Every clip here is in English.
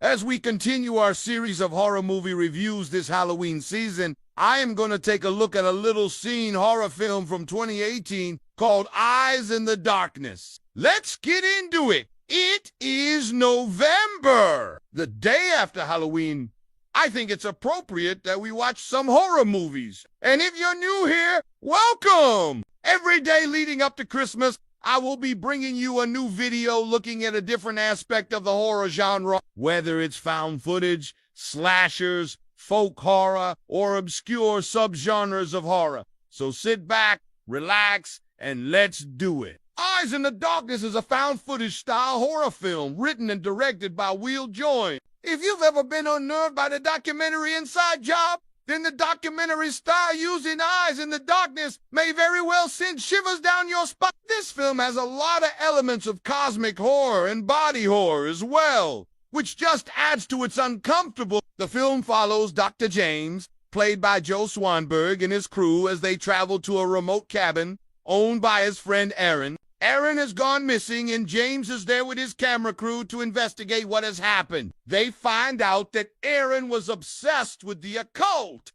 As we continue our series of horror movie reviews this Halloween season, I am going to take a look at a little scene horror film from 2018 called Eyes in the Darkness. Let's get into it. It is November, the day after Halloween. I think it's appropriate that we watch some horror movies. And if you're new here, welcome! Every day leading up to Christmas, I will be bringing you a new video looking at a different aspect of the horror genre, whether it's found footage, slashers, folk horror, or obscure subgenres of horror. So sit back, relax, and let's do it. Eyes in the Darkness is a found footage style horror film written and directed by Will Joy. If you've ever been unnerved by the documentary Inside Job, then the documentary style using Eyes in the Darkness may very well send shivers down your spine. This film has a lot of elements of cosmic horror and body horror as well, which just adds to its uncomfortable. The film follows Dr. James, played by Joe Swanberg, and his crew as they travel to a remote cabin owned by his friend Aaron. Aaron has gone missing, and James is there with his camera crew to investigate what has happened. They find out that Aaron was obsessed with the occult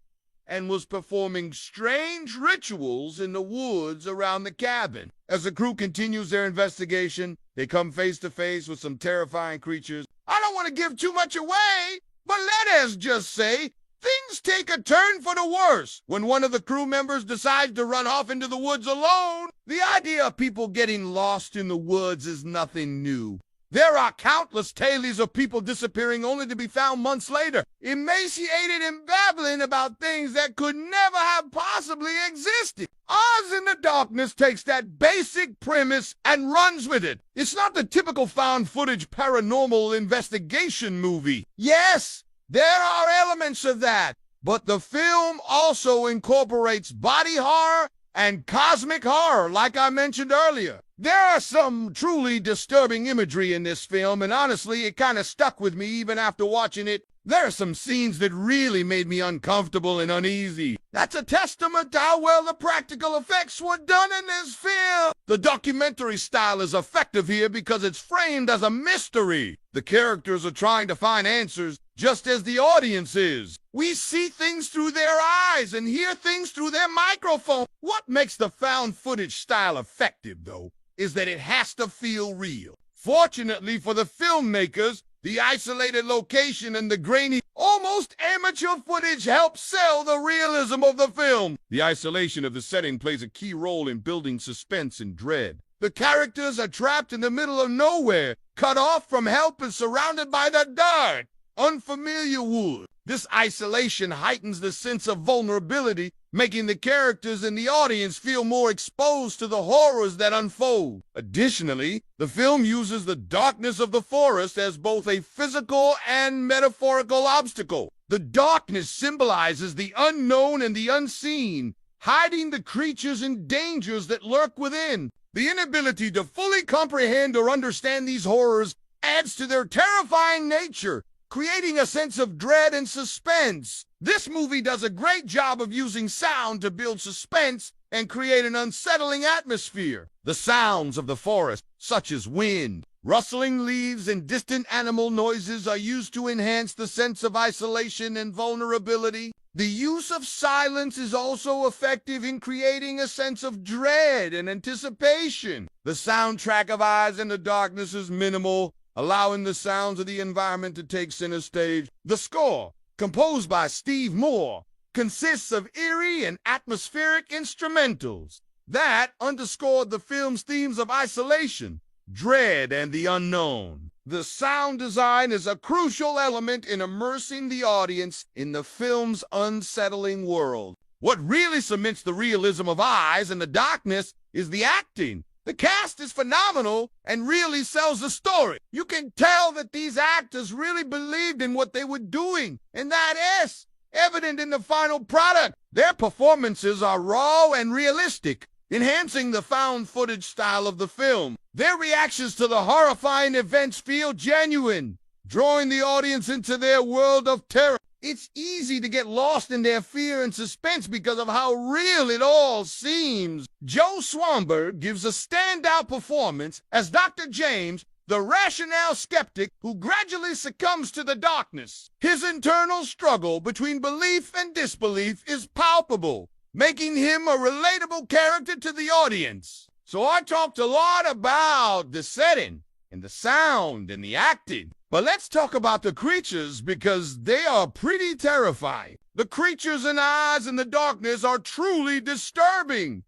and was performing strange rituals in the woods around the cabin. As the crew continues their investigation, they come face to face with some terrifying creatures. I don't want to give too much away, but let us just say things take a turn for the worse when one of the crew members decides to run off into the woods alone. The idea of people getting lost in the woods is nothing new. There are countless tales of people disappearing only to be found months later, emaciated and babbling about things that could never have possibly existed. Eyes in the Darkness takes that basic premise and runs with it. It's not the typical found footage paranormal investigation movie. Yes, there are elements of that, but the film also incorporates body horror and cosmic horror, like I mentioned earlier. There are some truly disturbing imagery in this film, and honestly, it kind of stuck with me even after watching it. There are some scenes that really made me uncomfortable and uneasy. That's a testament to how well the practical effects were done in this film. The documentary style is effective here because it's framed as a mystery. The characters are trying to find answers just as the audience is. We see things through their eyes and hear things through their microphone. What makes the found footage style effective, though, is that it has to feel real. Fortunately for the filmmakers, the isolated location and the grainy, almost amateur footage help sell the realism of the film. The isolation of the setting plays a key role in building suspense and dread. The characters are trapped in the middle of nowhere, cut off from help and surrounded by the dark, unfamiliar woods. This isolation heightens the sense of vulnerability, making the characters and the audience feel more exposed to the horrors that unfold. Additionally, the film uses the darkness of the forest as both a physical and metaphorical obstacle. The darkness symbolizes the unknown and the unseen, hiding the creatures and dangers that lurk within. The inability to fully comprehend or understand these horrors adds to their terrifying nature, creating a sense of dread and suspense. This movie does a great job of using sound to build suspense and create an unsettling atmosphere. The sounds of the forest, such as wind, rustling leaves, and distant animal noises, are used to enhance the sense of isolation and vulnerability. The use of silence is also effective in creating a sense of dread and anticipation. The soundtrack of Eyes in the Darkness is minimal, allowing the sounds of the environment to take center stage. The score, composed by Steve Moore, consists of eerie and atmospheric instrumentals that underscored the film's themes of isolation, dread, and the unknown. The sound design is a crucial element in immersing the audience in the film's unsettling world. What really cements the realism of Eyes in the Darkness is the acting. The cast is phenomenal and really sells the story. You can tell that these actors really believed in what they were doing, and that is evident in the final product. Their performances are raw and realistic, enhancing the found footage style of the film. Their reactions to the horrifying events feel genuine, drawing the audience into their world of terror. It's easy to get lost in their fear and suspense because of how real it all seems. Joe Swanberg gives a standout performance as Dr. James, the rationale skeptic who gradually succumbs to the darkness. His internal struggle between belief and disbelief is palpable, making him a relatable character to the audience. So I talked a lot about the setting and the sound and the acting. But let's talk about the creatures because they are pretty terrifying. The creatures in Eyes in the Darkness are truly disturbing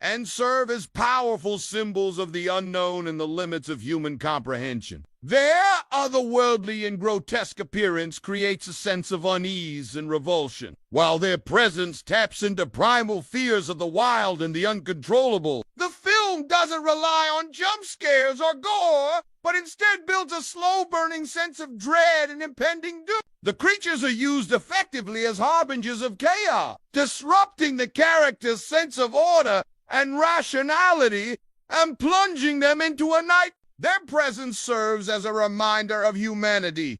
and serve as powerful symbols of the unknown and the limits of human comprehension. Their otherworldly and grotesque appearance creates a sense of unease and revulsion, while their presence taps into primal fears of the wild and the uncontrollable. The film doesn't rely on jump scares or gore, but instead builds a slow-burning sense of dread and impending doom. The creatures are used effectively as harbingers of chaos, disrupting the character's sense of order and rationality and plunging them into a night. Their presence serves as a reminder of humanity's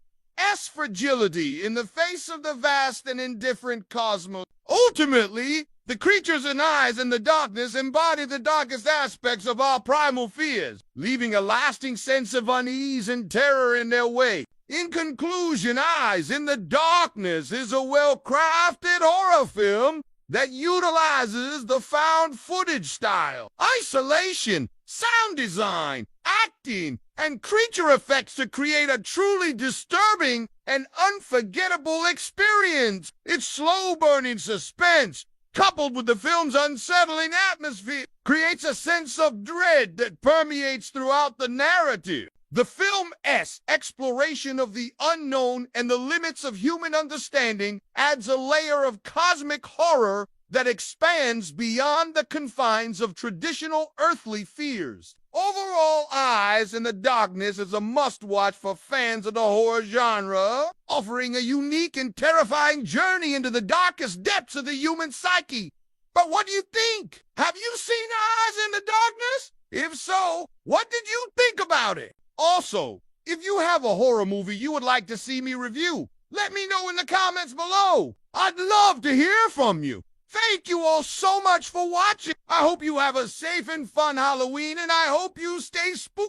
fragility in the face of the vast and indifferent cosmos. Ultimately, the creatures in Eyes in the Darkness embody the darkest aspects of our primal fears, leaving a lasting sense of unease and terror in their wake. In conclusion, Eyes in the Darkness is a well-crafted horror film that utilizes the found footage style, isolation, sound design, acting, and creature effects to create a truly disturbing and unforgettable experience. Its slow-burning suspense, coupled with the film's unsettling atmosphere, creates a sense of dread that permeates throughout the narrative. The film's exploration of the unknown and the limits of human understanding adds a layer of cosmic horror that expands beyond the confines of traditional earthly fears. Overall, Eyes in the Darkness is a must-watch for fans of the horror genre, offering a unique and terrifying journey into the darkest depths of the human psyche. But what do you think? Have you seen Eyes in the Darkness? If so, what did you think about it? Also, if you have a horror movie you would like to see me review, let me know in the comments below. I'd love to hear from you. Thank you all so much for watching. I hope you have a safe and fun Halloween, and I hope you stay spooky.